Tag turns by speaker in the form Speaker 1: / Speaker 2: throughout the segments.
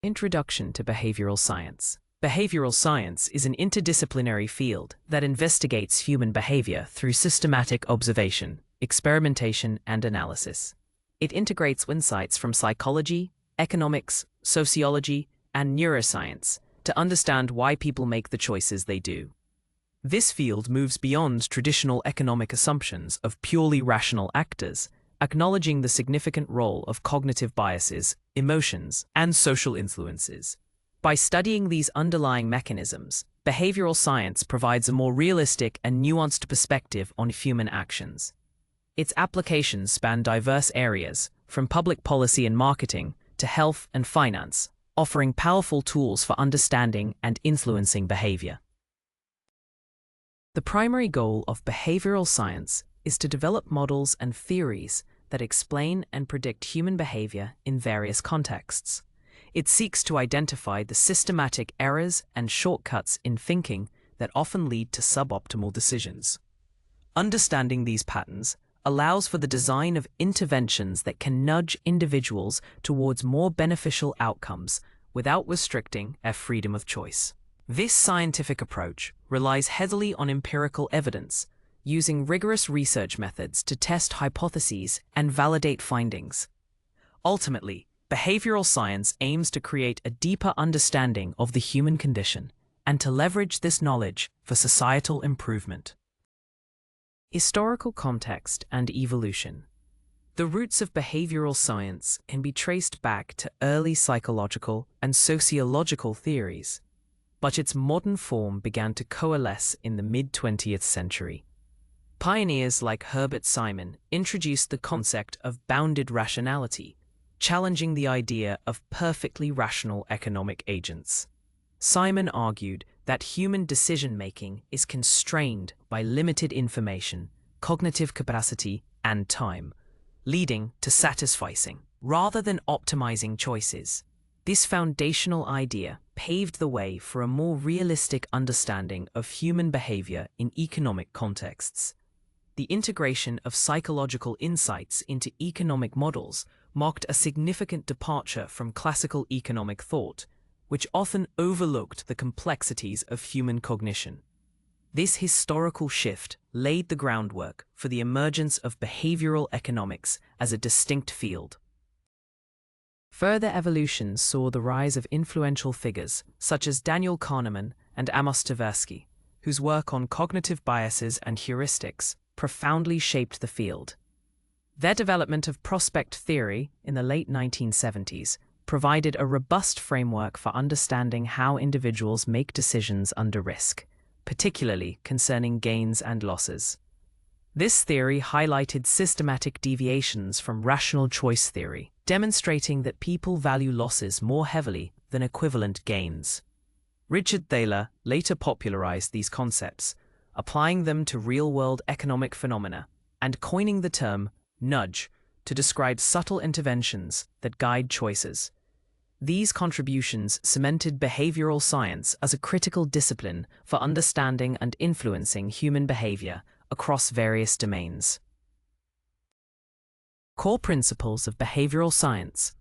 Speaker 1: Introduction to behavioral science. Behavioral science is an interdisciplinary field that investigates human behavior through systematic observation, experimentation, and analysis. It integrates insights from psychology, economics, sociology, and neuroscience to understand why people make the choices they do. This field moves beyond traditional economic assumptions of purely rational actors, acknowledging the significant role of cognitive biases, emotions, and social influences. By studying these underlying mechanisms, behavioral science provides a more realistic and nuanced perspective on human actions. Its applications span diverse areas, from public policy and marketing to health and finance, offering powerful tools for understanding and influencing behavior. The primary goal of behavioral science is to develop models and theories that explain and predict human behavior in various contexts. It seeks to identify the systematic errors and shortcuts in thinking that often lead to suboptimal decisions. Understanding these patterns allows for the design of interventions that can nudge individuals towards more beneficial outcomes without restricting their freedom of choice. This scientific approach relies heavily on empirical evidence, using rigorous research methods to test hypotheses and validate findings. Ultimately, behavioral science aims to create a deeper understanding of the human condition and to leverage this knowledge for societal improvement. Historical context and evolution. The roots of behavioral science can be traced back to early psychological and sociological theories, but its modern form began to coalesce in the mid-20th century. Pioneers like Herbert Simon introduced the concept of bounded rationality, challenging the idea of perfectly rational economic agents. Simon argued that human decision-making is constrained by limited information, cognitive capacity, and time, leading to satisficing rather than optimizing choices. This foundational idea paved the way for a more realistic understanding of human behavior in economic contexts. The integration of psychological insights into economic models marked a significant departure from classical economic thought, which often overlooked the complexities of human cognition. This historical shift laid the groundwork for the emergence of behavioral economics as a distinct field. Further evolution saw the rise of influential figures such as Daniel Kahneman and Amos Tversky, whose work on cognitive biases and heuristics profoundly shaped the field. Their development of prospect theory in the late 1970s provided a robust framework for understanding how individuals make decisions under risk, particularly concerning gains and losses. This theory highlighted systematic deviations from rational choice theory, demonstrating that people value losses more heavily than equivalent gains. Richard Thaler later popularized these concepts, applying them to real-world economic phenomena and coining the term nudge to describe subtle interventions that guide choices. These contributions cemented behavioral science as a critical discipline for understanding and influencing human behavior across various domains. Core principles of behavioral science.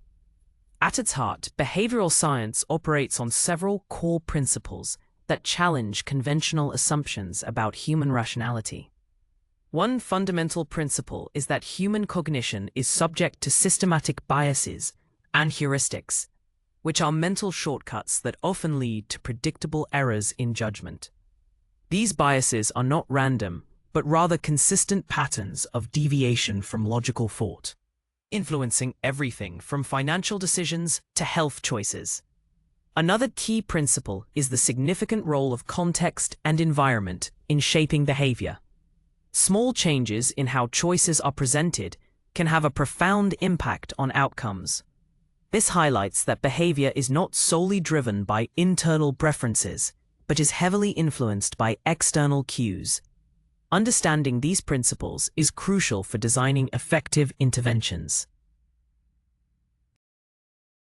Speaker 1: At its heart, behavioral science operates on several core principles that challenge conventional assumptions about human rationality. One fundamental principle is that human cognition is subject to systematic biases and heuristics, which are mental shortcuts that often lead to predictable errors in judgment. These biases are not random, but rather consistent patterns of deviation from logical thought, influencing everything from financial decisions to health choices. Another key principle is the significant role of context and environment in shaping behavior. Small changes in how choices are presented can have a profound impact on outcomes. This highlights that behavior is not solely driven by internal preferences, but is heavily influenced by external cues. Understanding these principles is crucial for designing effective interventions.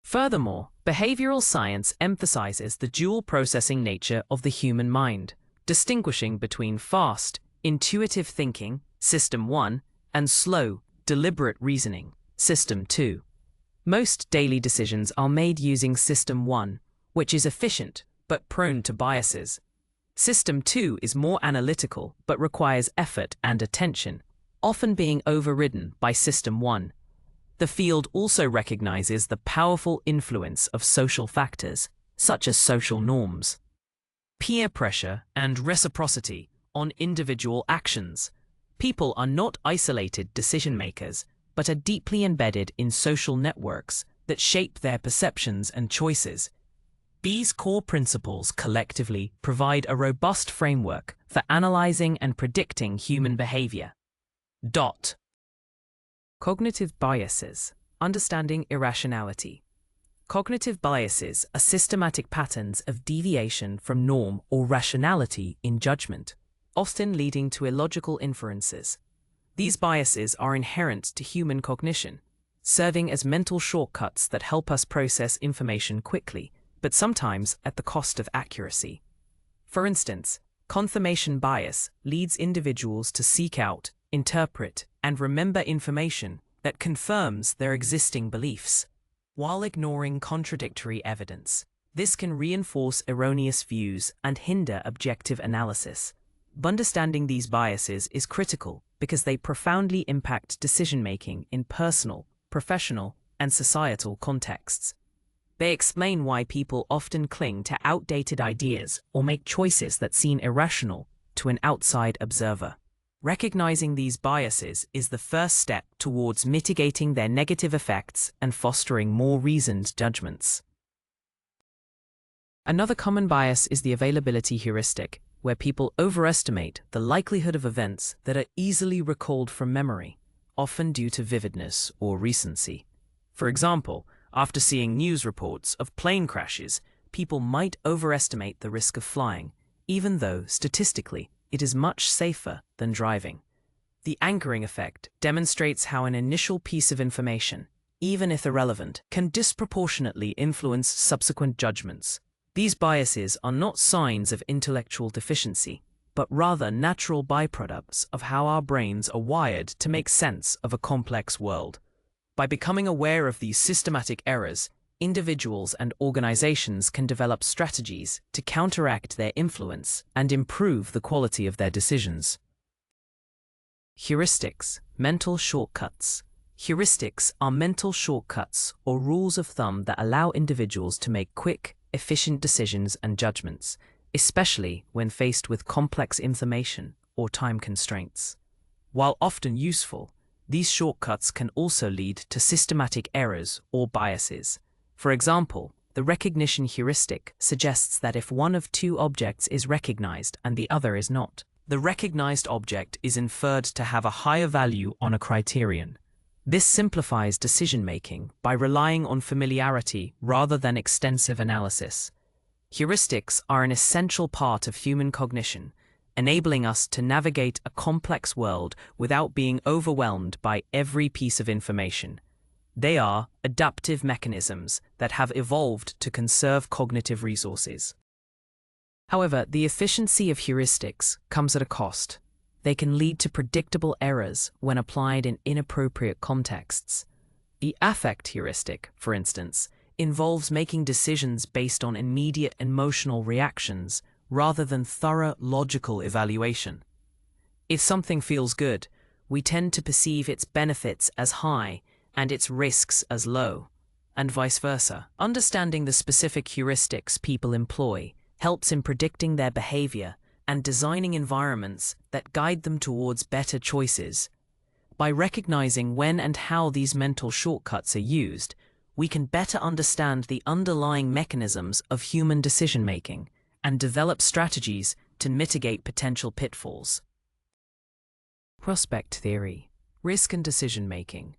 Speaker 1: Furthermore, behavioral science emphasizes the dual processing nature of the human mind, distinguishing between fast, intuitive thinking, System 1, and slow, deliberate reasoning, System 2. Most daily decisions are made using System 1, which is efficient but prone to biases. System 2 is more analytical but requires effort and attention, often being overridden by System 1. The field also recognizes the powerful influence of social factors, such as social norms, peer pressure, and reciprocity on individual actions. People are not isolated decision makers, but are deeply embedded in social networks that shape their perceptions and choices. These core principles collectively provide a robust framework for analyzing and predicting human behavior. Cognitive biases. Understanding irrationality. Cognitive biases are systematic patterns of deviation from norm or rationality in judgment, often leading to illogical inferences. These biases are inherent to human cognition, serving as mental shortcuts that help us process information quickly, but sometimes at the cost of accuracy. For instance, confirmation bias leads individuals to seek out, interpret, and remember information that confirms their existing beliefs, while ignoring contradictory evidence. This can reinforce erroneous views and hinder objective analysis. Understanding these biases is critical because they profoundly impact decision-making in personal, professional, and societal contexts. They explain why people often cling to outdated ideas or make choices that seem irrational to an outside observer. Recognizing these biases is the first step towards mitigating their negative effects and fostering more reasoned judgments. Another common bias is the availability heuristic, where people overestimate the likelihood of events that are easily recalled from memory, often due to vividness or recency. For example, after seeing news reports of plane crashes, people might overestimate the risk of flying, even though, statistically, it is much safer than driving. The anchoring effect demonstrates how an initial piece of information, even if irrelevant, can disproportionately influence subsequent judgments. These biases are not signs of intellectual deficiency, but rather natural byproducts of how our brains are wired to make sense of a complex world. By becoming aware of these systematic errors, individuals and organizations can develop strategies to counteract their influence and improve the quality of their decisions. Heuristics, mental shortcuts. Heuristics are mental shortcuts or rules of thumb that allow individuals to make quick, efficient decisions and judgments, especially when faced with complex information or time constraints. While often useful, these shortcuts can also lead to systematic errors or biases. For example, the recognition heuristic suggests that if one of two objects is recognized and the other is not, the recognized object is inferred to have a higher value on a criterion. This simplifies decision-making by relying on familiarity rather than extensive analysis. Heuristics are an essential part of human cognition, enabling us to navigate a complex world without being overwhelmed by every piece of information. They are adaptive mechanisms that have evolved to conserve cognitive resources. However, the efficiency of heuristics comes at a cost. They can lead to predictable errors when applied in inappropriate contexts. The affect heuristic, for instance, involves making decisions based on immediate emotional reactions rather than thorough logical evaluation. If something feels good, we tend to perceive its benefits as high and its risks as low, and vice versa. Understanding the specific heuristics people employ helps in predicting their behavior and designing environments that guide them towards better choices. By recognizing when and how these mental shortcuts are used, we can better understand the underlying mechanisms of human decision-making and develop strategies to mitigate potential pitfalls. Prospect theory, risk and decision-making.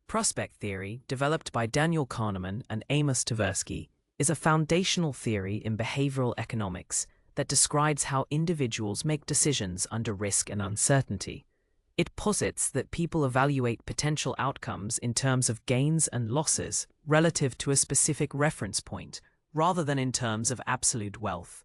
Speaker 1: Prospect theory, developed by Daniel Kahneman and Amos Tversky, is a foundational theory in behavioral economics that describes how individuals make decisions under risk and uncertainty. It posits that people evaluate potential outcomes in terms of gains and losses relative to a specific reference point, rather than in terms of absolute wealth.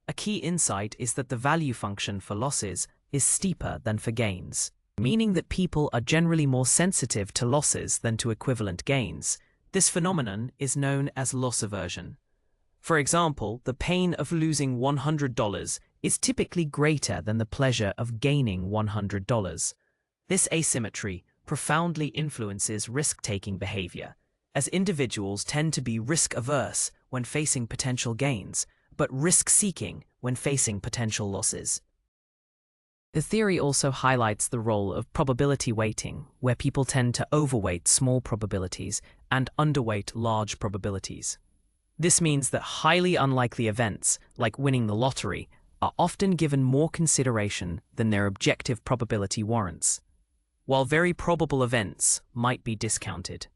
Speaker 1: A key insight is that the value function for losses is steeper than for gains, meaning that people are generally more sensitive to losses than to equivalent gains. This phenomenon is known as loss aversion. For example, the pain of losing $100 is typically greater than the pleasure of gaining $100. This asymmetry profoundly influences risk-taking behavior, as individuals tend to be risk-averse when facing potential gains, but risk-seeking when facing potential losses. The theory also highlights the role of probability weighting, where people tend to overweight small probabilities and underweight large probabilities. This means that highly unlikely events, like winning the lottery, are often given more consideration than their objective probability warrants, while very probable events might be discounted.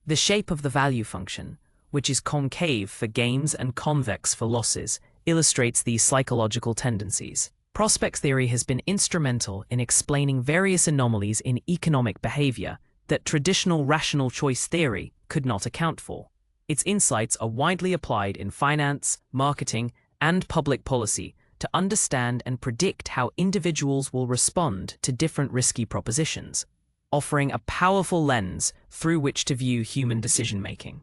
Speaker 1: The shape of the value function, which is concave for gains and convex for losses, illustrates these psychological tendencies. Prospect theory has been instrumental in explaining various anomalies in economic behavior that traditional rational choice theory could not account for. Its insights are widely applied in finance, marketing, and public policy to understand and predict how individuals will respond to different risky propositions, offering a powerful lens through which to view human decision-making.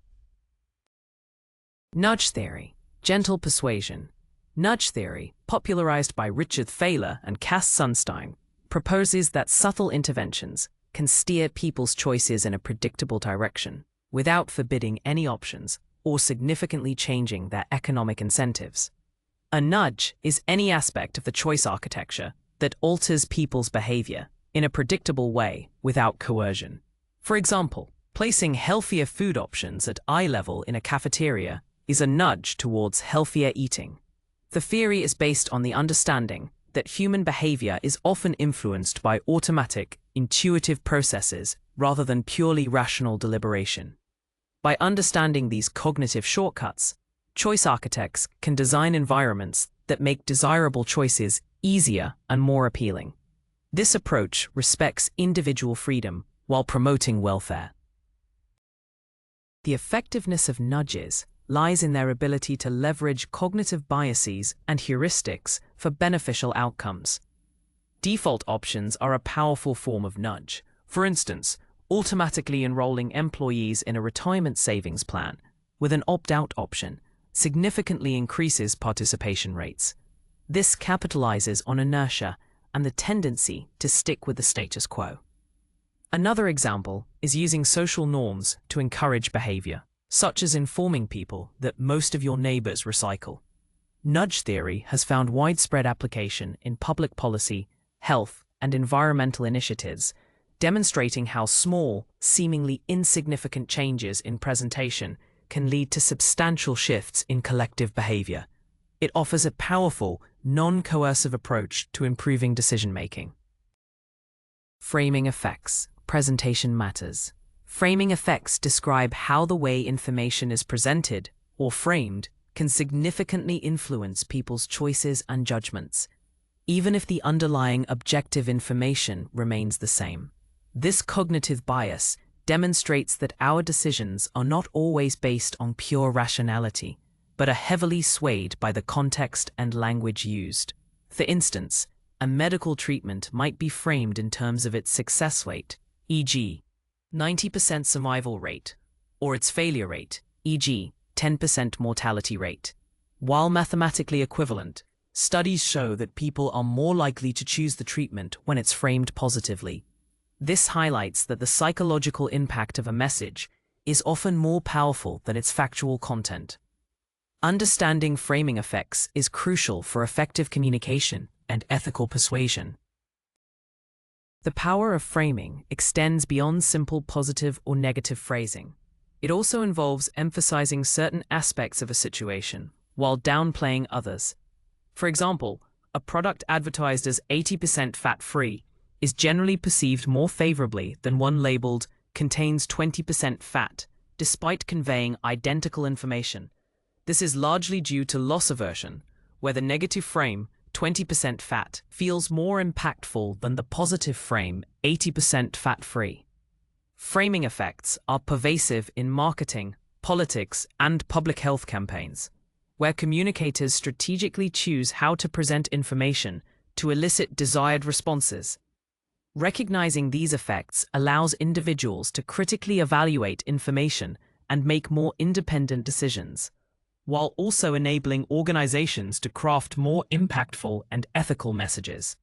Speaker 1: Nudge theory, gentle persuasion. Nudge theory, popularized by Richard Thaler and Cass Sunstein, proposes that subtle interventions can steer people's choices in a predictable direction without forbidding any options or significantly changing their economic incentives. A nudge is any aspect of the choice architecture that alters people's behavior in a predictable way without coercion. For example, placing healthier food options at eye level in a cafeteria is a nudge towards healthier eating. The theory is based on the understanding that human behavior is often influenced by automatic, intuitive processes rather than purely rational deliberation. By understanding these cognitive shortcuts, choice architects can design environments that make desirable choices easier and more appealing. This approach respects individual freedom while promoting welfare. The effectiveness of nudges lies in their ability to leverage cognitive biases and heuristics for beneficial outcomes. Default options are a powerful form of nudge. For instance, automatically enrolling employees in a retirement savings plan with an opt-out option significantly increases participation rates. This capitalizes on inertia and the tendency to stick with the status quo. Another example is using social norms to encourage behavior, such as informing people that most of your neighbors recycle. Nudge theory has found widespread application in public policy, health, and environmental initiatives, demonstrating how small, seemingly insignificant changes in presentation can lead to substantial shifts in collective behavior. It offers a powerful, non-coercive approach to improving decision-making. Framing effects. Presentation matters. Framing effects describe how the way information is presented, or framed, can significantly influence people's choices and judgments, even if the underlying objective information remains the same. This cognitive bias demonstrates that our decisions are not always based on pure rationality, but are heavily swayed by the context and language used. For instance, a medical treatment might be framed in terms of its success rate, e.g., 90% survival rate, or its failure rate, e.g., 10% mortality rate. While mathematically equivalent, studies show that people are more likely to choose the treatment when it's framed positively. This highlights that the psychological impact of a message is often more powerful than its factual content. Understanding framing effects is crucial for effective communication and ethical persuasion. The power of framing extends beyond simple positive or negative phrasing. It also involves emphasizing certain aspects of a situation while downplaying others. For example, a product advertised as 80% fat-free is generally perceived more favorably than one labeled contains 20% fat, despite conveying identical information. This is largely due to loss aversion, where the negative frame, 20% fat, feels more impactful than the positive frame, 80% fat-free. Framing effects are pervasive in marketing, politics, and public health campaigns, where communicators strategically choose how to present information to elicit desired responses. Recognizing these effects allows individuals to critically evaluate information and make more independent decisions, while also enabling organizations to craft more impactful and ethical messages.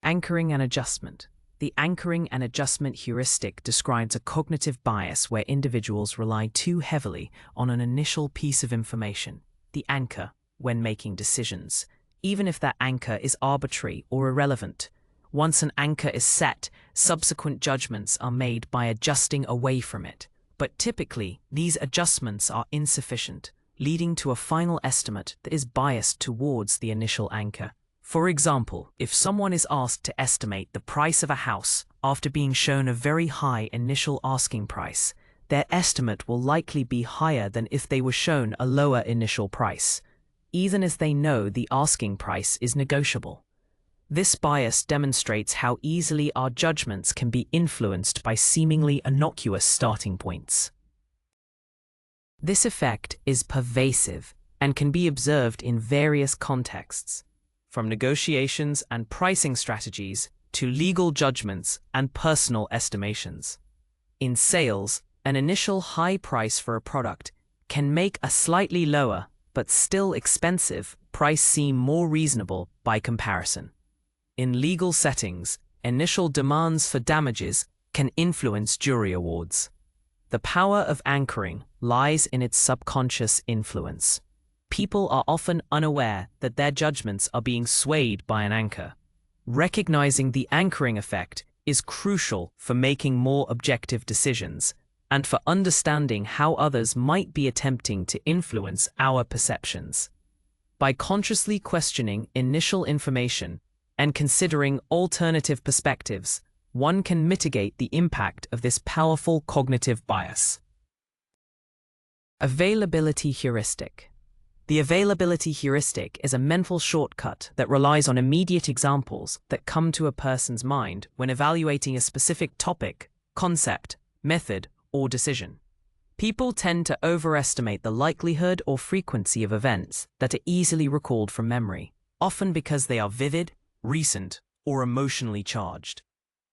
Speaker 1: Anchoring and adjustment. The anchoring and adjustment heuristic describes a cognitive bias where individuals rely too heavily on an initial piece of information, the anchor, when making decisions, even if that anchor is arbitrary or irrelevant. Once an anchor is set, subsequent judgments are made by adjusting away from it. But typically, these adjustments are insufficient, leading to a final estimate that is biased towards the initial anchor. For example, if someone is asked to estimate the price of a house after being shown a very high initial asking price, their estimate will likely be higher than if they were shown a lower initial price, even as they know the asking price is negotiable. This bias demonstrates how easily our judgments can be influenced by seemingly innocuous starting points. This effect is pervasive and can be observed in various contexts, from negotiations and pricing strategies to legal judgments and personal estimations. In sales, an initial high price for a product can make a slightly lower, but still expensive, price seem more reasonable by comparison. In legal settings, initial demands for damages can influence jury awards. The power of anchoring lies in its subconscious influence. People are often unaware that their judgments are being swayed by an anchor. Recognizing the anchoring effect is crucial for making more objective decisions and for understanding how others might be attempting to influence our perceptions. By consciously questioning initial information and considering alternative perspectives, one can mitigate the impact of this powerful cognitive bias. Availability heuristic. The availability heuristic is a mental shortcut that relies on immediate examples that come to a person's mind when evaluating a specific topic, concept, method, or decision. People tend to overestimate the likelihood or frequency of events that are easily recalled from memory, often because they are vivid, recent, or emotionally charged.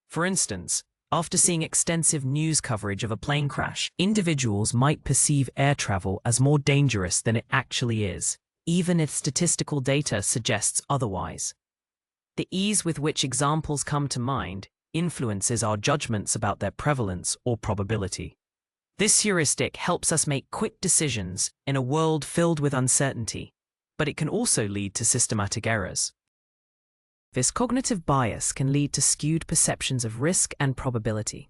Speaker 1: For instance, after seeing extensive news coverage of a plane crash, individuals might perceive air travel as more dangerous than it actually is, even if statistical data suggests otherwise. The ease with which examples come to mind influences our judgments about their prevalence or probability. This heuristic helps us make quick decisions in a world filled with uncertainty, but it can also lead to systematic errors. This cognitive bias can lead to skewed perceptions of risk and probability.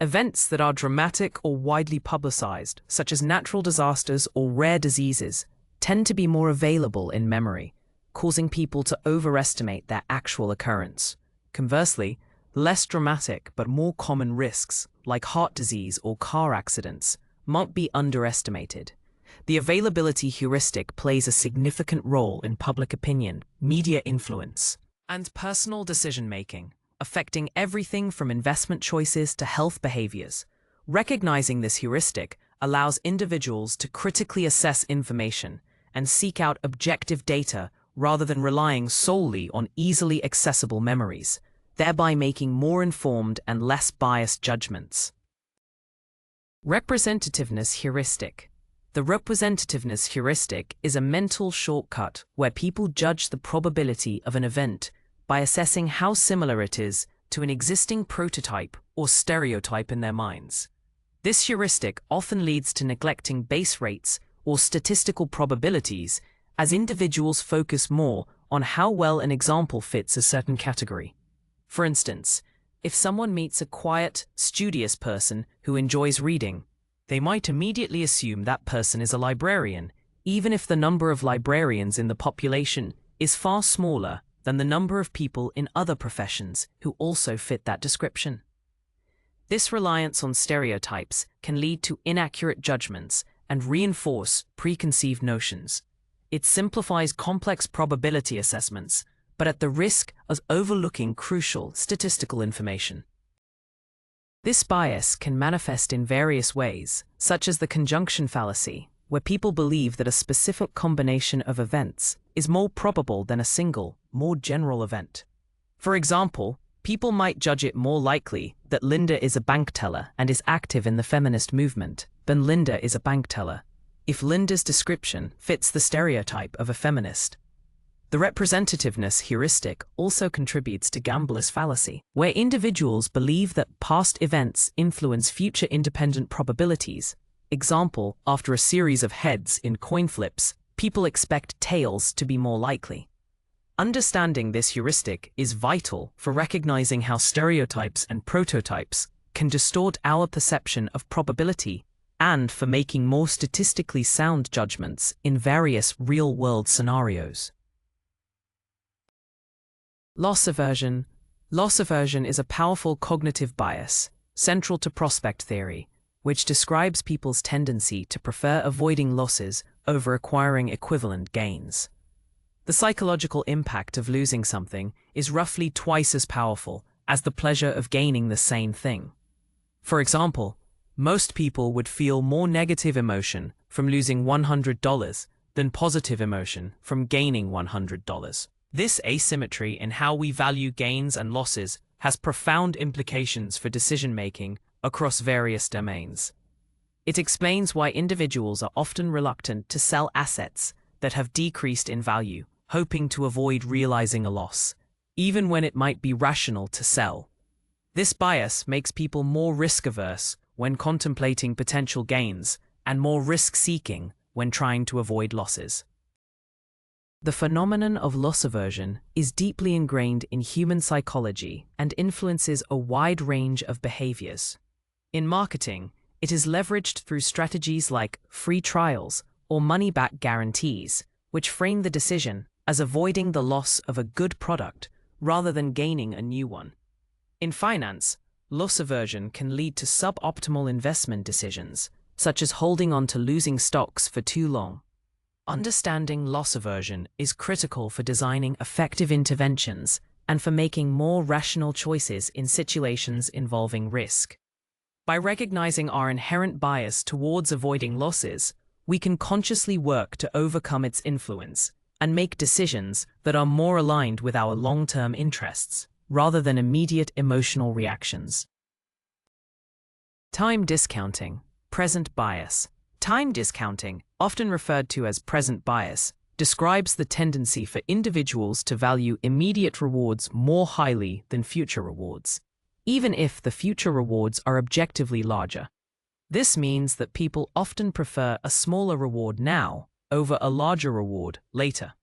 Speaker 1: Events that are dramatic or widely publicized, such as natural disasters or rare diseases, tend to be more available in memory, causing people to overestimate their actual occurrence. Conversely, less dramatic but more common risks, like heart disease or car accidents, might be underestimated. The availability heuristic plays a significant role in public opinion, media influence, and personal decision-making, affecting everything from investment choices to health behaviors. Recognizing this heuristic allows individuals to critically assess information and seek out objective data rather than relying solely on easily accessible memories, thereby making more informed and less biased judgments. Representativeness heuristic. The representativeness heuristic is a mental shortcut where people judge the probability of an event by assessing how similar it is to an existing prototype or stereotype in their minds. This heuristic often leads to neglecting base rates or statistical probabilities as individuals focus more on how well an example fits a certain category. For instance, if someone meets a quiet, studious person who enjoys reading, they might immediately assume that person is a librarian, even if the number of librarians in the population is far smaller than the number of people in other professions who also fit that description. This reliance on stereotypes can lead to inaccurate judgments and reinforce preconceived notions. It simplifies complex probability assessments, but at the risk of overlooking crucial statistical information. This bias can manifest in various ways, such as the conjunction fallacy, where people believe that a specific combination of events is more probable than a single, more general event. For example, People might judge it more likely that Linda is a bank teller and is active in the feminist movement than Linda is a bank teller, if Linda's description fits the stereotype of a feminist. The representativeness heuristic also contributes to gambler's fallacy, where individuals believe that past events influence future independent probabilities. Example, after a series of heads in coin flips, people expect tails to be more likely. Understanding this heuristic is vital for recognizing how stereotypes and prototypes can distort our perception of probability and for making more statistically sound judgments in various real-world scenarios. Loss aversion. Loss aversion is a powerful cognitive bias, central to prospect theory, which describes people's tendency to prefer avoiding losses over acquiring equivalent gains. The psychological impact of losing something is roughly twice as powerful as the pleasure of gaining the same thing. For example, most people would feel more negative emotion from losing $100 than positive emotion from gaining $100. This asymmetry in how we value gains and losses has profound implications for decision-making across various domains. It explains why individuals are often reluctant to sell assets that have decreased in value, hoping to avoid realizing a loss, even when it might be rational to sell. This bias makes people more risk-averse when contemplating potential gains and more risk-seeking when trying to avoid losses. The phenomenon of loss aversion is deeply ingrained in human psychology and influences a wide range of behaviors. In marketing, it is leveraged through strategies like free trials or money-back guarantees, which frame the decision as avoiding the loss of a good product rather than gaining a new one. In finance, loss aversion can lead to suboptimal investment decisions, such as holding on to losing stocks for too long. Understanding loss aversion is critical for designing effective interventions and for making more rational choices in situations involving risk. By recognizing our inherent bias towards avoiding losses, we can consciously work to overcome its influence and make decisions that are more aligned with our long-term interests, rather than immediate emotional reactions. Time discounting, present bias. Time discounting, often referred to as present bias, describes the tendency for individuals to value immediate rewards more highly than future rewards, even if the future rewards are objectively larger. This means that people often prefer a smaller reward now over a larger reward later.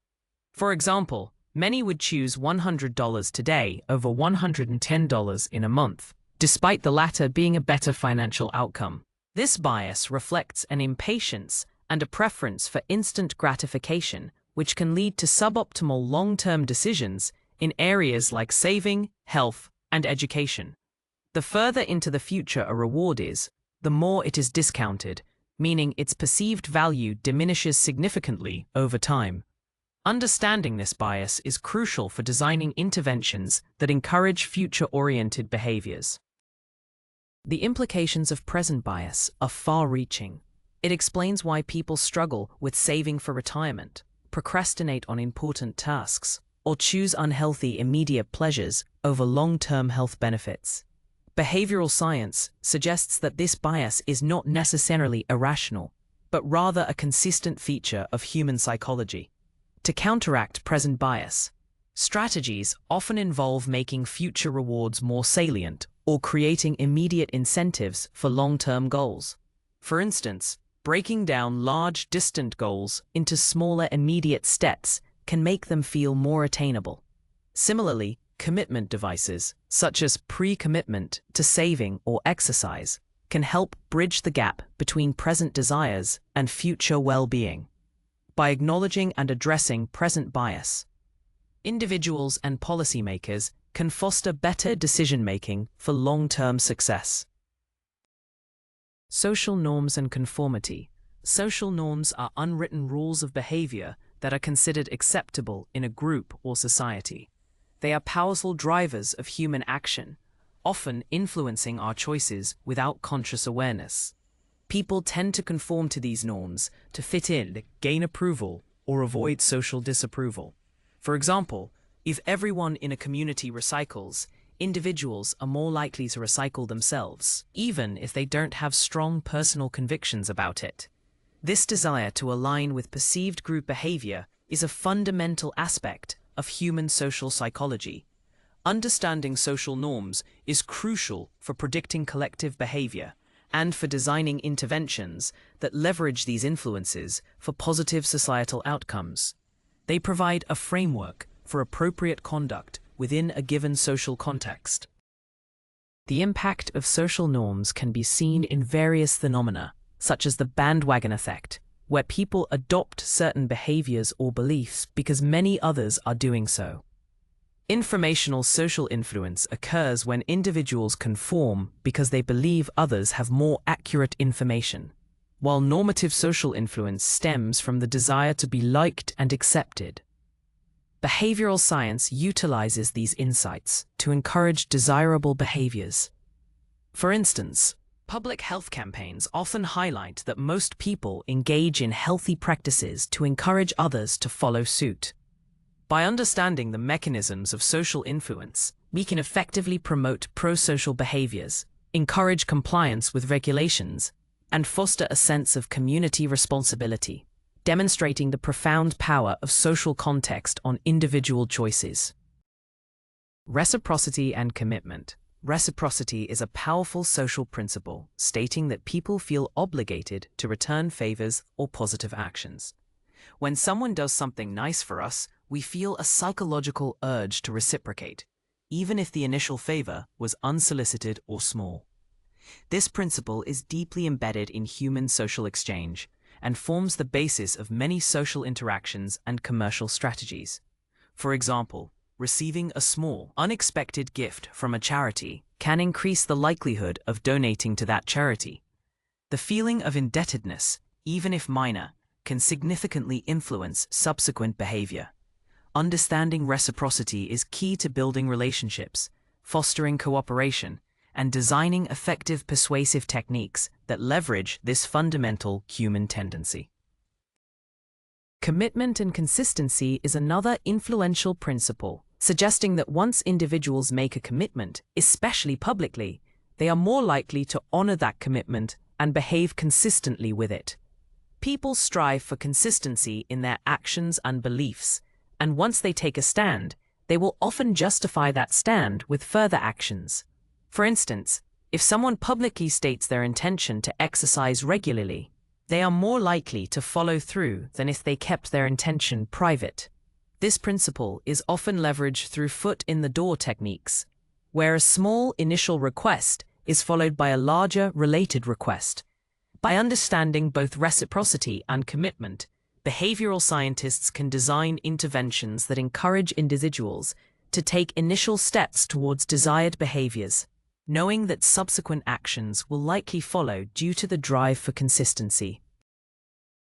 Speaker 1: For example, many would choose $100 today over $110 in a month, despite the latter being a better financial outcome. This bias reflects an impatience and a preference for instant gratification, which can lead to suboptimal long-term decisions in areas like saving, health, and education. The further into the future a reward is, the more it is discounted, meaning its perceived value diminishes significantly over time. Understanding this bias is crucial for designing interventions that encourage future-oriented behaviors. The implications of present bias are far-reaching. It explains why people struggle with saving for retirement, procrastinate on important tasks, or choose unhealthy immediate pleasures over long-term health benefits. Behavioral science suggests that this bias is not necessarily irrational, but rather a consistent feature of human psychology. To counteract present bias, strategies often involve making future rewards more salient or creating immediate incentives for long-term goals. For instance, breaking down large, distant goals into smaller, immediate steps can make them feel more attainable. Similarly, commitment devices, such as pre-commitment to saving or exercise, can help bridge the gap between present desires and future well-being. By acknowledging and addressing present bias, individuals and policymakers can foster better decision-making for long-term success. Social norms and conformity. Social norms are unwritten rules of behavior that are considered acceptable in a group or society. They are powerful drivers of human action, often influencing our choices without conscious awareness. People tend to conform to these norms to fit in, gain approval, or avoid social disapproval. For example, if everyone in a community recycles, individuals are more likely to recycle themselves, even if they don't have strong personal convictions about it. This desire to align with perceived group behavior is a fundamental aspect of human social psychology. Understanding social norms is crucial for predicting collective behavior and for designing interventions that leverage these influences for positive societal outcomes. They provide a framework for appropriate conduct within a given social context. The impact of social norms can be seen in various phenomena, such as the bandwagon effect, where people adopt certain behaviors or beliefs because many others are doing so. Informational social influence occurs when individuals conform because they believe others have more accurate information, while normative social influence stems from the desire to be liked and accepted. Behavioral science utilizes these insights to encourage desirable behaviors. For instance, public health campaigns often highlight that most people engage in healthy practices to encourage others to follow suit. By understanding the mechanisms of social influence, we can effectively promote pro-social behaviors, encourage compliance with regulations, and foster a sense of community responsibility, demonstrating the profound power of social context on individual choices. Reciprocity and commitment. Reciprocity is a powerful social principle stating that people feel obligated to return favors or positive actions. When someone does something nice for us, we feel a psychological urge to reciprocate, even if the initial favor was unsolicited or small. This principle is deeply embedded in human social exchange and forms the basis of many social interactions and commercial strategies. For example, receiving a small, unexpected gift from a charity can increase the likelihood of donating to that charity. The feeling of indebtedness, even if minor, can significantly influence subsequent behavior. Understanding reciprocity is key to building relationships, fostering cooperation, and designing effective persuasive techniques that leverage this fundamental human tendency. Commitment and consistency is another influential principle, suggesting that once individuals make a commitment, especially publicly, they are more likely to honor that commitment and behave consistently with it. People strive for consistency in their actions and beliefs, and once they take a stand, they will often justify that stand with further actions. For instance, if someone publicly states their intention to exercise regularly, they are more likely to follow through than if they kept their intention private. This principle is often leveraged through foot-in-the-door techniques, where a small initial request is followed by a larger related request. By understanding both reciprocity and commitment, behavioral scientists can design interventions that encourage individuals to take initial steps towards desired behaviors, knowing that subsequent actions will likely follow due to the drive for consistency.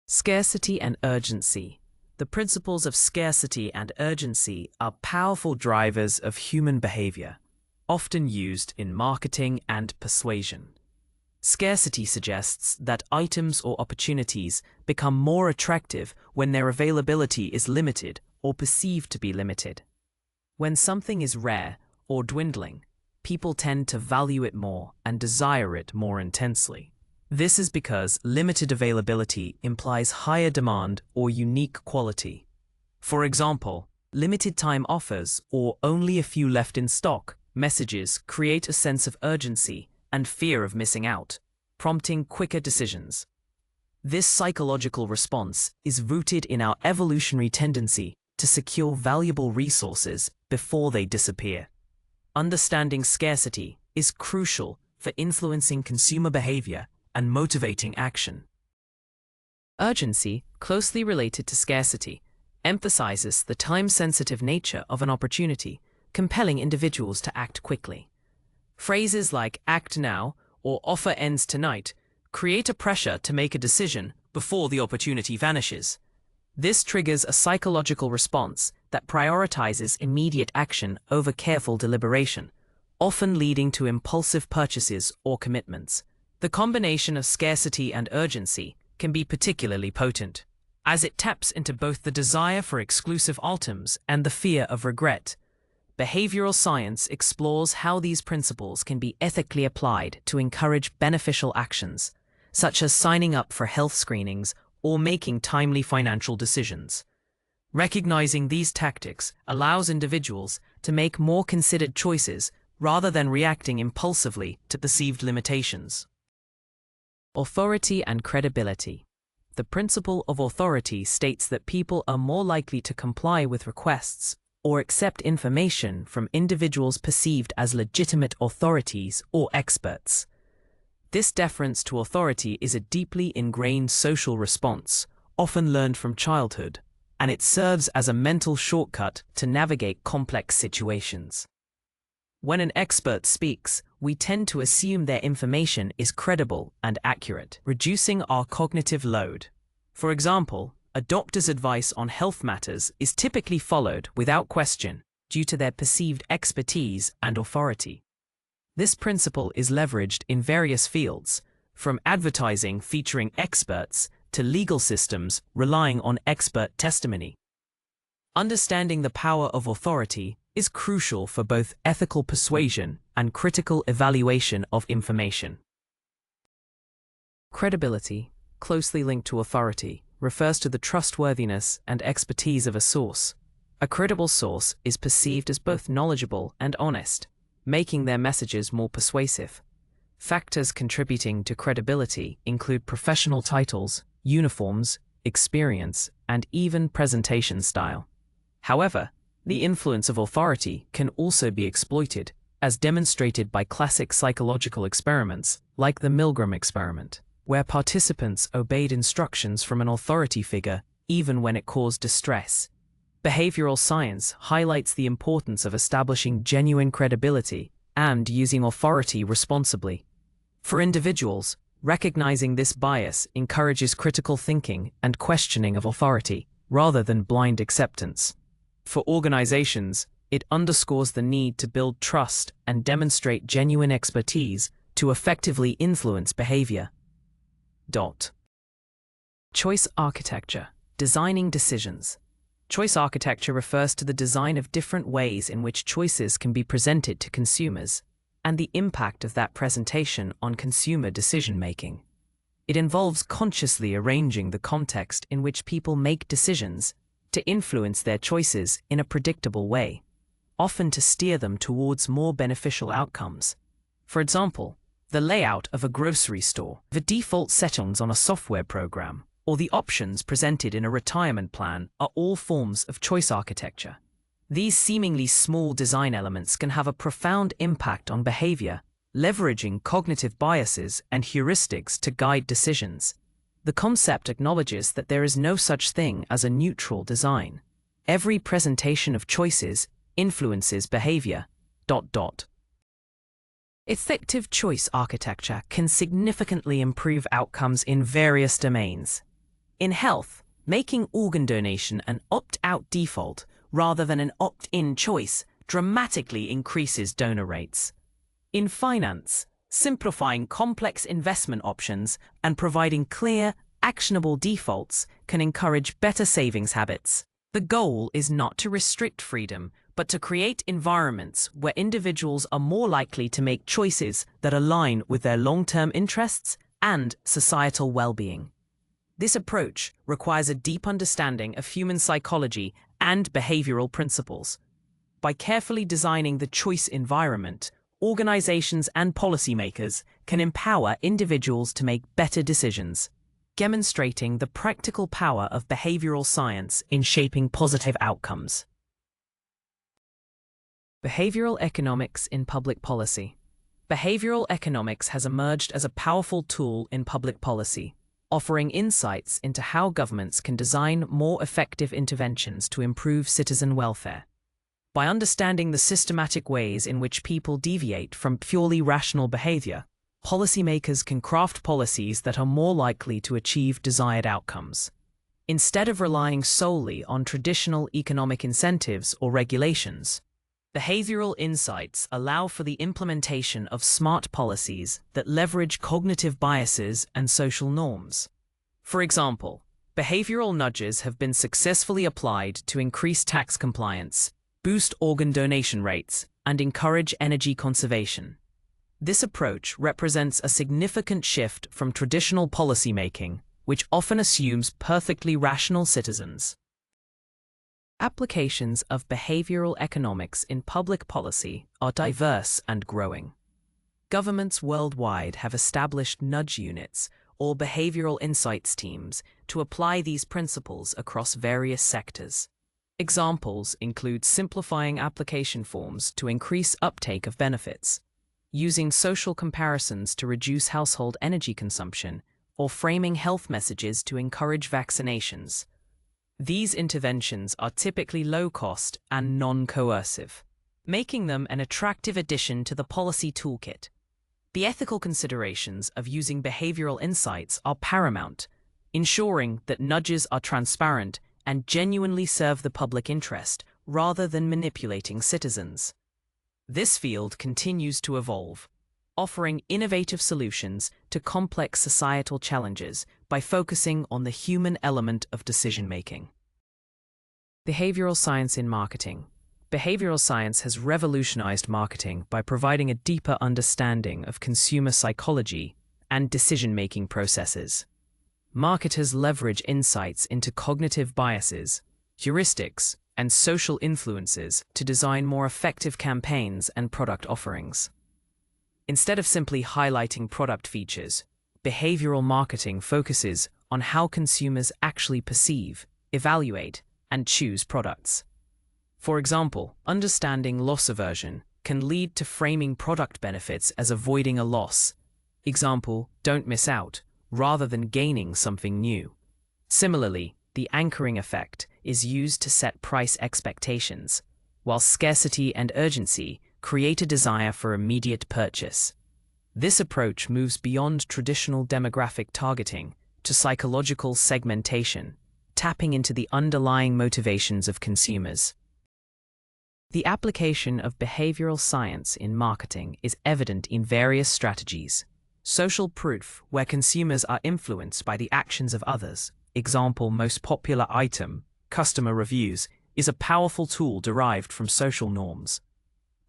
Speaker 1: Scarcity and urgency. The principles of scarcity and urgency are powerful drivers of human behavior, often used in marketing and persuasion. Scarcity suggests that items or opportunities become more attractive when their availability is limited or perceived to be limited. When something is rare or dwindling, people tend to value it more and desire it more intensely. This is because limited availability implies higher demand or unique quality. For example, limited time offers or only a few left in stock messages create a sense of urgency and fear of missing out, prompting quicker decisions. This psychological response is rooted in our evolutionary tendency to secure valuable resources before they disappear. Understanding scarcity is crucial for influencing consumer behavior and motivating action. Urgency, closely related to scarcity, emphasizes the time-sensitive nature of an opportunity, compelling individuals to act quickly. Phrases like "act now" or "offer ends tonight" create a pressure to make a decision before the opportunity vanishes. This triggers a psychological response that prioritizes immediate action over careful deliberation, often leading to impulsive purchases or commitments. The combination of scarcity and urgency can be particularly potent, as it taps into both the desire for exclusive items and the fear of regret. behavioral science explores how these principles can be ethically applied to encourage beneficial actions, such as signing up for health screenings or making timely financial decisions. Recognizing these tactics allows individuals to make more considered choices rather than reacting impulsively to perceived limitations. Authority and credibility. The principle of authority states that people are more likely to comply with requests or accept information from individuals perceived as legitimate authorities or experts. This deference to authority is a deeply ingrained social response, often learned from childhood, and it serves as a mental shortcut to navigate complex situations. When an expert speaks, we tend to assume their information is credible and accurate, reducing our cognitive load. For example, a doctor's advice on health matters is typically followed without question due to their perceived expertise and authority. This principle is leveraged in various fields, from advertising featuring experts to legal systems relying on expert testimony. Understanding the power of authority is crucial for both ethical persuasion and critical evaluation of information. Credibility, closely linked to authority, refers to the trustworthiness and expertise of a source. A credible source is perceived as both knowledgeable and honest, making their messages more persuasive. Factors contributing to credibility include professional titles, uniforms, experience, and even presentation style. However, the influence of authority can also be exploited, as demonstrated by classic psychological experiments like the Milgram experiment, where participants obeyed instructions from an authority figure even when it caused distress. Behavioral science highlights the importance of establishing genuine credibility and using authority responsibly. For individuals, recognizing this bias encourages critical thinking and questioning of authority, rather than blind acceptance. For organizations, it underscores the need to build trust and demonstrate genuine expertise to effectively influence behavior. Choice architecture, designing decisions. Choice architecture refers to the design of different ways in which choices can be presented to consumers, and the impact of that presentation on consumer decision-making. It involves consciously arranging the context in which people make decisions to influence their choices in a predictable way, often to steer them towards more beneficial outcomes. For example, the layout of a grocery store, the default settings on a software program, or the options presented in a retirement plan are all forms of choice architecture. These seemingly small design elements can have a profound impact on behavior, leveraging cognitive biases and heuristics to guide decisions. The concept acknowledges that there is no such thing as a neutral design. Every presentation of choices influences behavior. Effective choice architecture can significantly improve outcomes in various domains. In health, making organ donation an opt-out default rather than an opt-in choice dramatically increases donor rates. In finance, simplifying complex investment options and providing clear, actionable defaults can encourage better savings habits. The goal is not to restrict freedom, but to create environments where individuals are more likely to make choices that align with their long-term interests and societal well-being. This approach requires a deep understanding of human psychology and behavioral principles. By carefully designing the choice environment, organizations and policymakers can empower individuals to make better decisions, demonstrating the practical power of behavioral science in shaping positive outcomes. Behavioral economics in public policy. Behavioral economics has emerged as a powerful tool in public policy, offering insights into how governments can design more effective interventions to improve citizen welfare. By understanding the systematic ways in which people deviate from purely rational behavior, policymakers can craft policies that are more likely to achieve desired outcomes. Instead of relying solely on traditional economic incentives or regulations, behavioral insights allow for the implementation of smart policies that leverage cognitive biases and social norms. For example, behavioral nudges have been successfully applied to increase tax compliance, boost organ donation rates, and encourage energy conservation. This approach represents a significant shift from traditional policymaking, which often assumes perfectly rational citizens. Applications of behavioral economics in public policy are diverse and growing. Governments worldwide have established nudge units or behavioral insights teams to apply these principles across various sectors. Examples include simplifying application forms to increase uptake of benefits, using social comparisons to reduce household energy consumption, or framing health messages to encourage vaccinations. These interventions are typically low-cost and non-coercive, making them an attractive addition to the policy toolkit. The ethical considerations of using behavioral insights are paramount, ensuring that nudges are transparent and genuinely serve the public interest rather than manipulating citizens. This field continues to evolve, offering innovative solutions to complex societal challenges by focusing on the human element of decision-making. Behavioral science in marketing. Behavioral science has revolutionized marketing by providing a deeper understanding of consumer psychology and decision-making processes. Marketers leverage insights into cognitive biases, heuristics, and social influences to design more effective campaigns and product offerings. Instead of simply highlighting product features, behavioral marketing focuses on how consumers actually perceive, evaluate, and choose products. For example, understanding loss aversion can lead to framing product benefits as avoiding a loss. Example, don't miss out, rather than gaining something new. Similarly, the anchoring effect is used to set price expectations, while scarcity and urgency create a desire for immediate purchase. This approach moves beyond traditional demographic targeting to psychological segmentation, tapping into the underlying motivations of consumers. The application of behavioral science in marketing is evident in various strategies. Social proof, where consumers are influenced by the actions of others. Example, most popular item, customer reviews, is a powerful tool derived from social norms.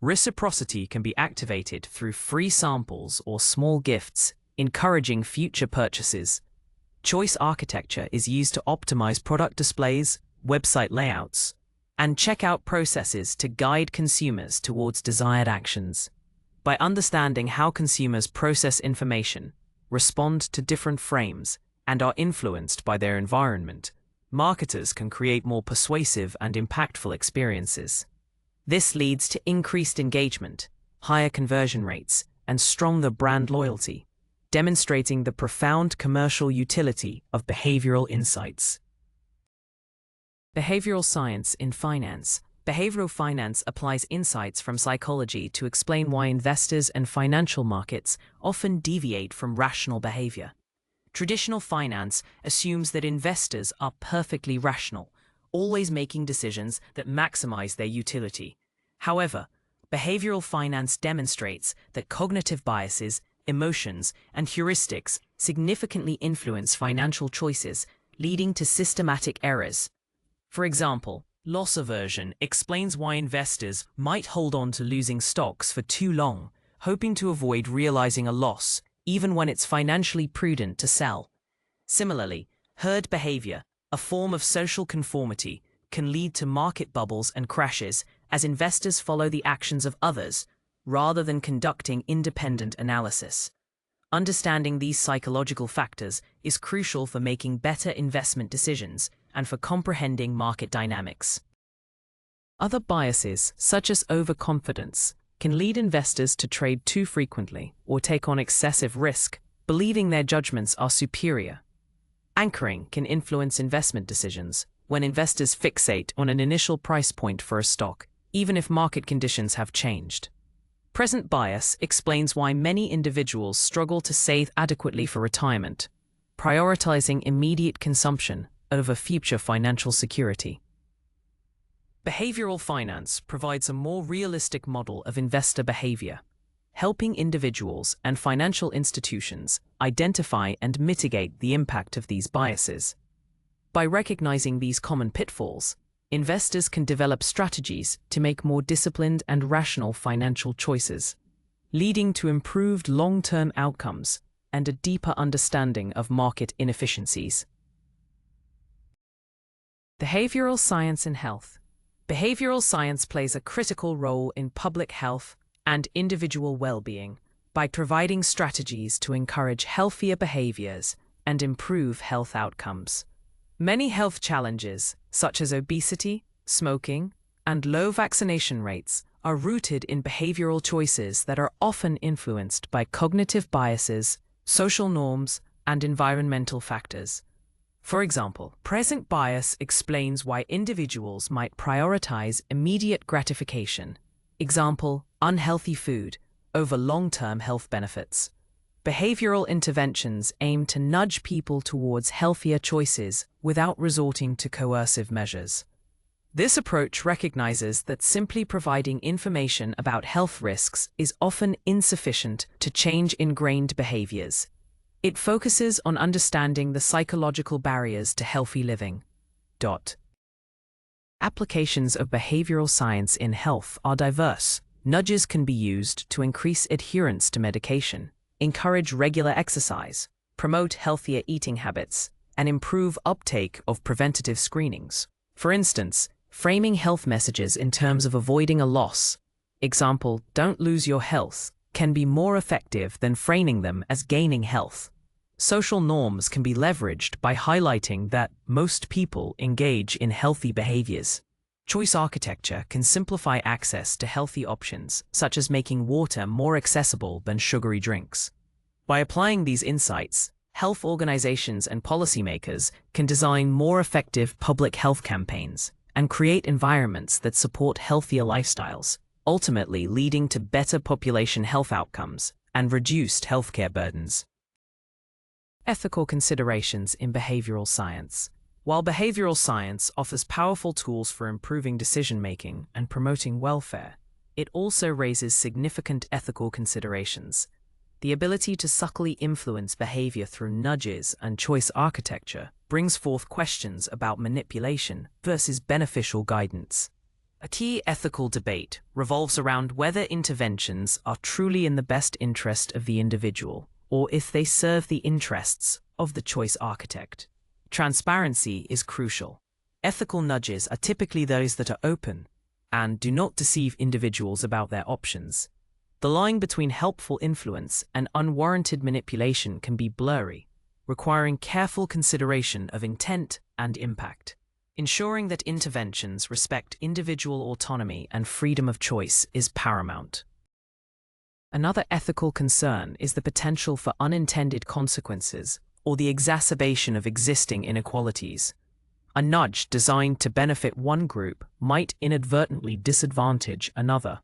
Speaker 1: Reciprocity can be activated through free samples or small gifts, encouraging future purchases. Choice architecture is used to optimize product displays, website layouts, and checkout processes to guide consumers towards desired actions. By understanding how consumers process information, respond to different frames, and are influenced by their environment, marketers can create more persuasive and impactful experiences. This leads to increased engagement, higher conversion rates, and stronger brand loyalty, demonstrating the profound commercial utility of behavioral insights. Behavioral science in finance. Behavioral finance applies insights from psychology to explain why investors and financial markets often deviate from rational behavior. Traditional finance assumes that investors are perfectly rational, always making decisions that maximize their utility. However, behavioral finance demonstrates that cognitive biases, emotions, and heuristics significantly influence financial choices, leading to systematic errors. For example, loss aversion explains why investors might hold on to losing stocks for too long, hoping to avoid realizing a loss, even when it's financially prudent to sell. Similarly, herd behavior, a form of social conformity, can lead to market bubbles and crashes as investors follow the actions of others, rather than conducting independent analysis. Understanding these psychological factors is crucial for making better investment decisions and for comprehending market dynamics. Other biases, such as overconfidence, can lead investors to trade too frequently or take on excessive risk, believing their judgments are superior. Anchoring can influence investment decisions when investors fixate on an initial price point for a stock, even if market conditions have changed. Present bias explains why many individuals struggle to save adequately for retirement, prioritizing immediate consumption over future financial security. Behavioral finance provides a more realistic model of investor behavior, helping individuals and financial institutions identify and mitigate the impact of these biases. By recognizing these common pitfalls, investors can develop strategies to make more disciplined and rational financial choices, leading to improved long-term outcomes and a deeper understanding of market inefficiencies. Behavioral science in health. Behavioral science plays a critical role in public health and individual well-being by providing strategies to encourage healthier behaviors and improve health outcomes. Many health challenges, such as obesity, smoking, and low vaccination rates, are rooted in behavioral choices that are often influenced by cognitive biases, social norms, and environmental factors. For example, present bias explains why individuals might prioritize immediate gratification, example, unhealthy food, over long-term health benefits. Behavioral interventions aim to nudge people towards healthier choices without resorting to coercive measures. This approach recognizes that simply providing information about health risks is often insufficient to change ingrained behaviors. It focuses on understanding the psychological barriers to healthy living. Applications of behavioral science in health are diverse. Nudges can be used to increase adherence to medication, encourage regular exercise, promote healthier eating habits, and improve uptake of preventative screenings. For instance, framing health messages in terms of avoiding a loss, example, "Don't lose your health," can be more effective than framing them as gaining health. Social norms can be leveraged by highlighting that most people engage in healthy behaviors. Choice architecture can simplify access to healthy options, such as making water more accessible than sugary drinks. By applying these insights, health organizations and policymakers can design more effective public health campaigns and create environments that support healthier lifestyles, ultimately leading to better population health outcomes and reduced healthcare burdens. Ethical considerations in behavioral science. While behavioral science offers powerful tools for improving decision-making and promoting welfare, it also raises significant ethical considerations. The ability to subtly influence behavior through nudges and choice architecture brings forth questions about manipulation versus beneficial guidance. A key ethical debate revolves around whether interventions are truly in the best interest of the individual, or if they serve the interests of the choice architect. Transparency is crucial. Ethical nudges are typically those that are open and do not deceive individuals about their options. The line between helpful influence and unwarranted manipulation can be blurry, requiring careful consideration of intent and impact. Ensuring that interventions respect individual autonomy and freedom of choice is paramount. Another ethical concern is the potential for unintended consequences or the exacerbation of existing inequalities. A nudge designed to benefit one group might inadvertently disadvantage another.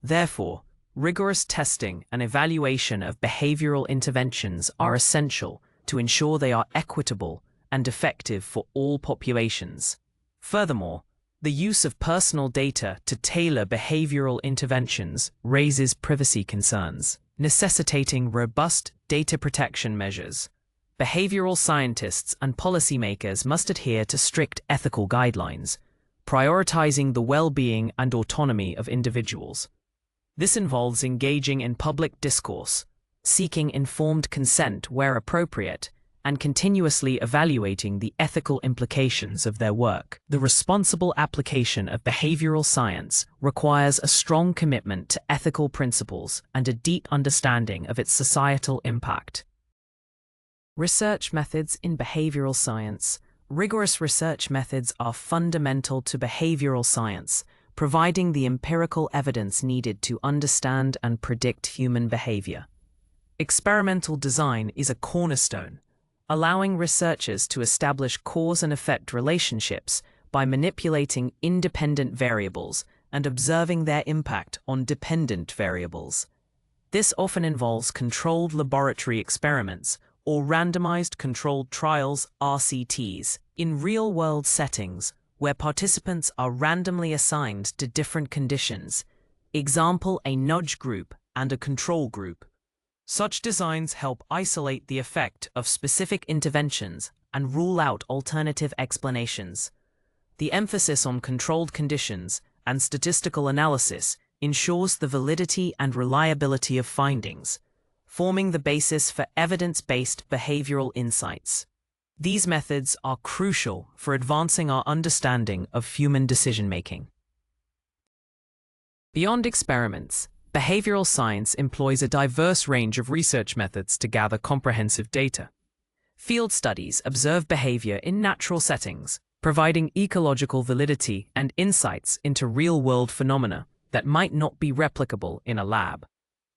Speaker 1: Therefore, rigorous testing and evaluation of behavioral interventions are essential to ensure they are equitable and effective for all populations. Furthermore, the use of personal data to tailor behavioral interventions raises privacy concerns, necessitating robust data protection measures. Behavioral scientists and policymakers must adhere to strict ethical guidelines, prioritizing the well-being and autonomy of individuals. This involves engaging in public discourse, seeking informed consent where appropriate, and continuously evaluating the ethical implications of their work. The responsible application of behavioral science requires a strong commitment to ethical principles and a deep understanding of its societal impact. Research methods in behavioral science. Rigorous research methods are fundamental to behavioral science, providing the empirical evidence needed to understand and predict human behavior. Experimental design is a cornerstone, allowing researchers to establish cause and effect relationships by manipulating independent variables and observing their impact on dependent variables. This often involves controlled laboratory experiments or randomized controlled trials (RCTs) in real-world settings where participants are randomly assigned to different conditions, example a nudge group and a control group. Such designs help isolate the effect of specific interventions and rule out alternative explanations. The emphasis on controlled conditions and statistical analysis ensures the validity and reliability of findings, forming the basis for evidence-based behavioral insights. These methods are crucial for advancing our understanding of human decision-making. Beyond experiments, behavioral science employs a diverse range of research methods to gather comprehensive data. Field studies observe behavior in natural settings, providing ecological validity and insights into real-world phenomena that might not be replicable in a lab.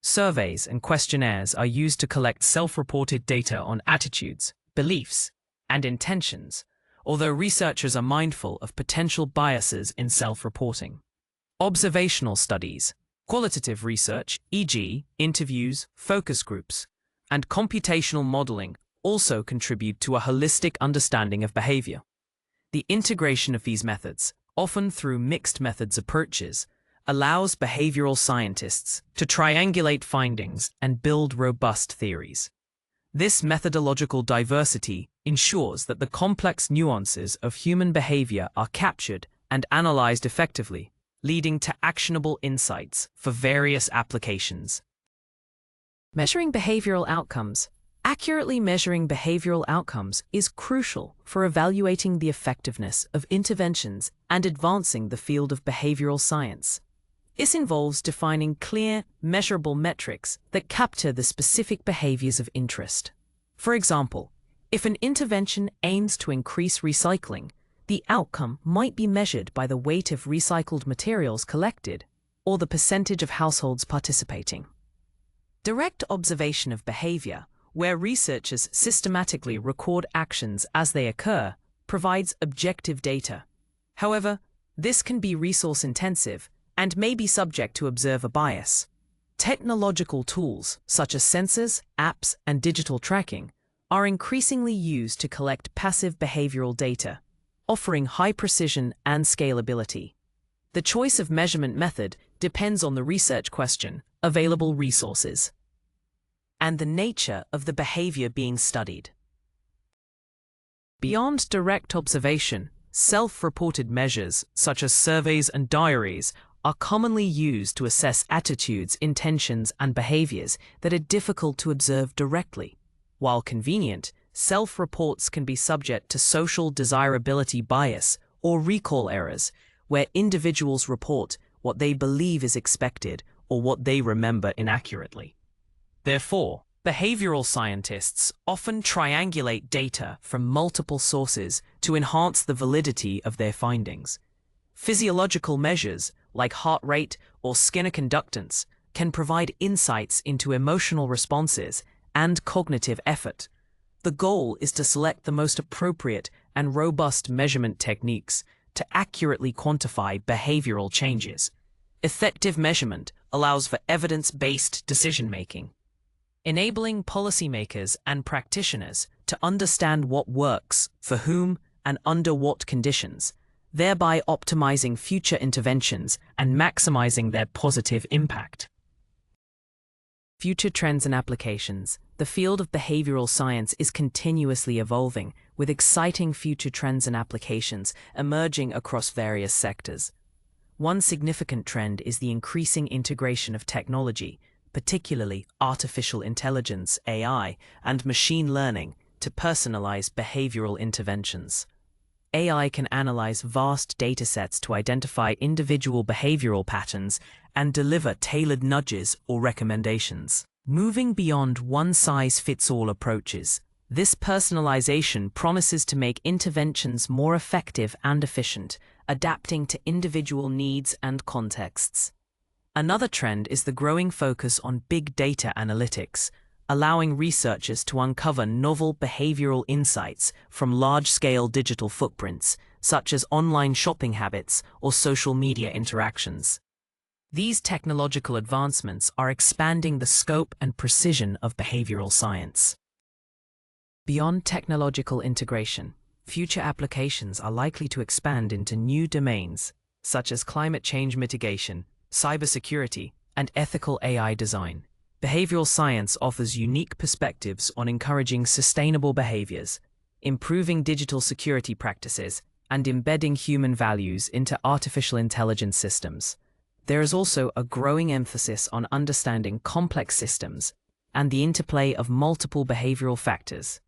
Speaker 1: Surveys and questionnaires are used to collect self-reported data on attitudes, beliefs, and intentions, although researchers are mindful of potential biases in self-reporting. Observational studies, qualitative research, e.g., interviews, focus groups, and computational modeling also contribute to a holistic understanding of behavior. The integration of these methods, often through mixed methods approaches, allows behavioral scientists to triangulate findings and build robust theories. This methodological diversity ensures that the complex nuances of human behavior are captured and analyzed effectively, leading to actionable insights for various applications. Measuring behavioral outcomes. Accurately measuring behavioral outcomes is crucial for evaluating the effectiveness of interventions and advancing the field of behavioral science. This involves defining clear, measurable metrics that capture the specific behaviors of interest. For example, if an intervention aims to increase recycling, the outcome might be measured by the weight of recycled materials collected or the percentage of households participating. Direct observation of behavior, where researchers systematically record actions as they occur, provides objective data. However, this can be resource-intensive and may be subject to observer bias. Technological tools, such as sensors, apps, and digital tracking, are increasingly used to collect passive behavioral data, offering high precision and scalability. The choice of measurement method depends on the research question, available resources, and the nature of the behavior being studied. Beyond direct observation, self-reported measures, such as surveys and diaries, are commonly used to assess attitudes, intentions, and behaviors that are difficult to observe directly. While convenient, self-reports can be subject to social desirability bias or recall errors, where individuals report what they believe is expected or what they remember inaccurately. Therefore, behavioral scientists often triangulate data from multiple sources to enhance the validity of their findings. Physiological measures, like heart rate or skin conductance, can provide insights into emotional responses and cognitive effort. The goal is to select the most appropriate and robust measurement techniques to accurately quantify behavioral changes. Effective measurement allows for evidence-based decision-making, enabling policymakers and practitioners to understand what works, for whom, and under what conditions, thereby optimizing future interventions and maximizing their positive impact. Future trends and applications. The field of behavioral science is continuously evolving, with exciting future trends and applications emerging across various sectors. One significant trend is the increasing integration of technology, particularly artificial intelligence, AI, and machine learning, to personalize behavioral interventions. AI can analyze vast datasets to identify individual behavioral patterns and deliver tailored nudges or recommendations. Moving beyond one-size-fits-all approaches, this personalization promises to make interventions more effective and efficient, adapting to individual needs and contexts. Another trend is the growing focus on big data analytics, allowing researchers to uncover novel behavioral insights from large-scale digital footprints, such as online shopping habits or social media interactions. These technological advancements are expanding the scope and precision of behavioral science. Beyond technological integration, future applications are likely to expand into new domains, such as climate change mitigation, cybersecurity, and ethical AI design. Behavioral science offers unique perspectives on encouraging sustainable behaviors, improving digital security practices, and embedding human values into artificial intelligence systems. There is also a growing emphasis on understanding complex systems and the interplay of multiple behavioral factors.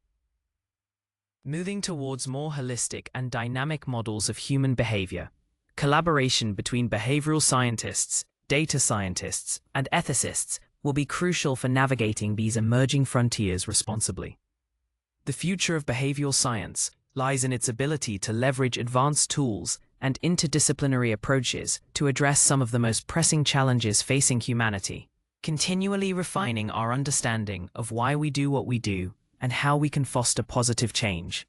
Speaker 1: Moving towards more holistic and dynamic models of human behavior, collaboration between behavioral scientists, data scientists, and ethicists will be crucial for navigating these emerging frontiers responsibly. The future of behavioral science lies in its ability to leverage advanced tools and interdisciplinary approaches to address some of the most pressing challenges facing humanity, continually refining our understanding of why we do what we do and how we can foster positive change.